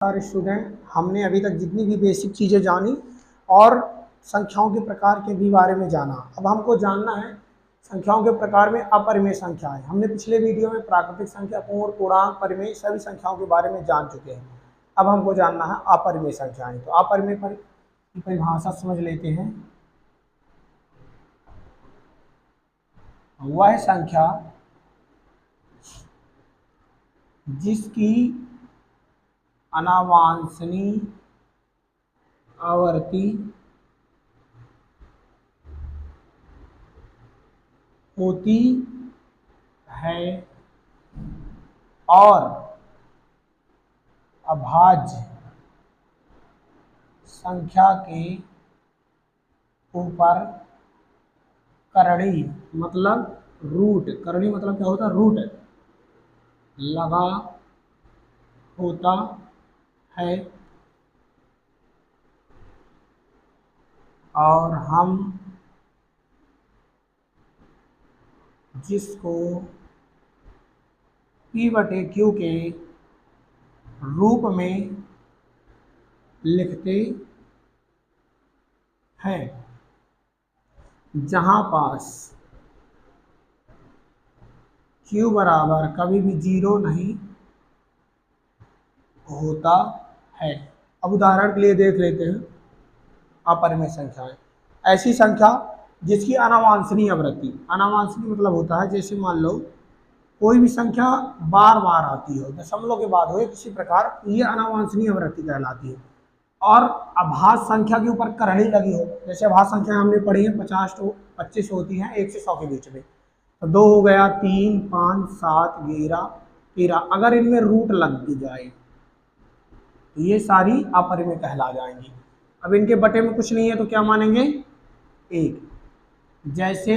सारे स्टूडेंट, हमने अभी तक जितनी भी बेसिक चीज़ें जानी और संख्याओं के प्रकार के भी बारे में जाना। अब हमको जानना है संख्याओं के प्रकार में अपरिमेय संख्याएं। हमने पिछले वीडियो में प्राकृतिक संख्या, पूर्ण, पूर्णांक, परिमेय सभी संख्याओं के बारे में जान चुके हैं। अब हमको जानना है अपरिमेय संख्याएं। तो अपरिमेय की परिभाषा समझ लेते हैं। वह संख्या जिसकी अनावांशनीय आवर्ती होती है और अभाज्य संख्या के ऊपर करड़ी मतलब रूट, करड़ी मतलब क्या होता है, रूट लगा होता है और हम जिसको P/Q के रूप में लिखते हैं, जहां पास Q बराबर कभी भी 0 नहीं होता है। अब उदाहरण के लिए देख लेते हैं अपरिमेय संख्याएं। ऐसी संख्या जिसकी अनावांशनीय आवृत्ति, अनावांशनीय मतलब होता है जैसे मान लो कोई भी संख्या बार बार आती हो, दशमलव के बाद हो किसी प्रकार, ये अनावांशनीय आवृत्ति कहलाती है। और अभाज्य संख्या के ऊपर करड़ी लगी हो, जैसे अभाज्य संख्या हमने पढ़ी है 50 तो 25 होती हैं 1 से 100 के बीच में, तो 2 हो गया, 3, 5, 7, 11, 13, अगर इनमें रूट लग जाए तो ये सारी अपरिमेय कहला जाएंगी। अब इनके बटे में कुछ नहीं है तो क्या मानेंगे, 1। जैसे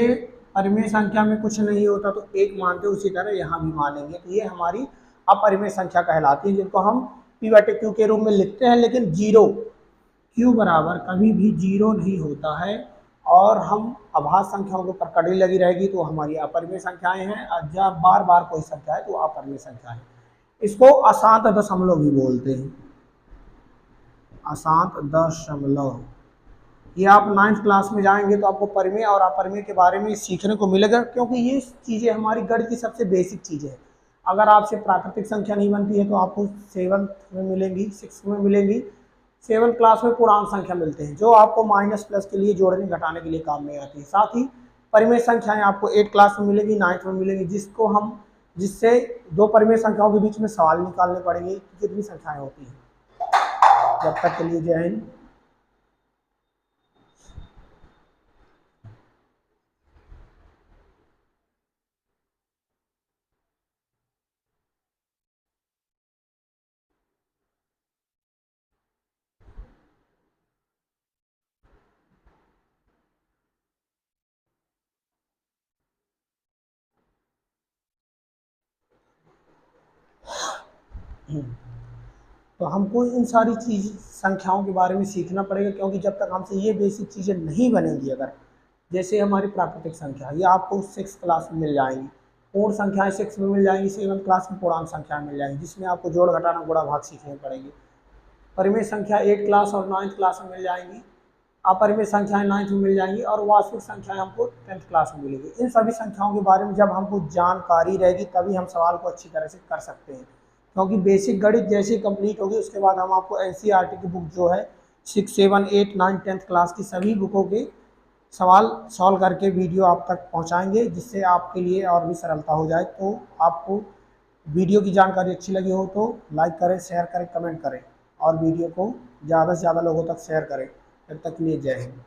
परिमेय संख्या में कुछ नहीं होता तो 1 मानते, उसी तरह यहाँ भी मानेंगे। तो ये हमारी अपरिमेय संख्या कहलाती है, जिनको हम P/Q के रूप में लिखते हैं, लेकिन 0, Q बराबर कभी भी 0 नहीं होता है और हम अभाज्य संख्याओं के ऊपर कड़ी लगी रहेगी तो हमारी अपरिमेय संख्याएं हैं, और जब बार बार कोई संख्या है तो अपरिमेय संख्या है। इसको अशांत दशमलव भी बोलते हैं, अशांत दशमलव। ये आप 9th क्लास में जाएंगे तो आपको परिमेय और अपरिमेय के बारे में सीखने को मिलेगा, क्योंकि ये चीज़ें हमारी गणित की सबसे बेसिक चीज़ें हैं। अगर आपसे प्राकृतिक संख्या नहीं बनती है तो आपको 7th में मिलेंगी, 6th में मिलेंगी। 7th क्लास में पूर्णांक संख्या मिलते हैं जो आपको माइनस प्लस के लिए, जोड़ने घटाने के लिए काम में आती है। साथ ही परिमेय संख्याएं आपको 8th क्लास में मिलेगी, 9th में मिलेंगी, जिससे दो परिमेय संख्याओं के बीच में सवाल निकालने पड़ेंगे कि कितनी संख्याएं होती हैं। जब तक के लिए जय हिंद। तो हमको इन सारी संख्याओं के बारे में सीखना पड़ेगा, क्योंकि जब तक हमसे ये बेसिक चीज़ें नहीं बनेंगी, अगर जैसे हमारी प्राकृतिक संख्या, ये आपको 6th क्लास में मिल जाएंगी, पूर्ण संख्याएं 6 में मिल जाएंगी, 7th क्लास में पूर्णांक संख्याएं मिल जाएंगी, जिसमें आपको जोड़ घटाना गुणा भाग सीखने पड़ेंगे। परिमेय संख्या 8th क्लास और 9th क्लास में मिल जाएंगी, अपरिमेय संख्याएं 9th में मिल जाएंगी, और वास्तविक संख्याएं हमको 10th क्लास में मिलेगी। इन सभी संख्याओं के बारे में जब हमको जानकारी रहेगी तभी हम सवाल को अच्छी तरह से कर सकते हैं, क्योंकि बेसिक गणित जैसे कंप्लीट होगी उसके बाद हम आपको NCERT की बुक जो है 6, 7, 8, 9, 10th क्लास की सभी बुकों के सवाल सॉल्व करके वीडियो आप तक पहुंचाएंगे, जिससे आपके लिए और भी सरलता हो जाए। तो आपको वीडियो की जानकारी अच्छी लगी हो तो लाइक करें, शेयर करें, कमेंट करें और वीडियो को ज़्यादा से ज़्यादा लोगों तक शेयर करें। तब तक के लिए जय हिंद।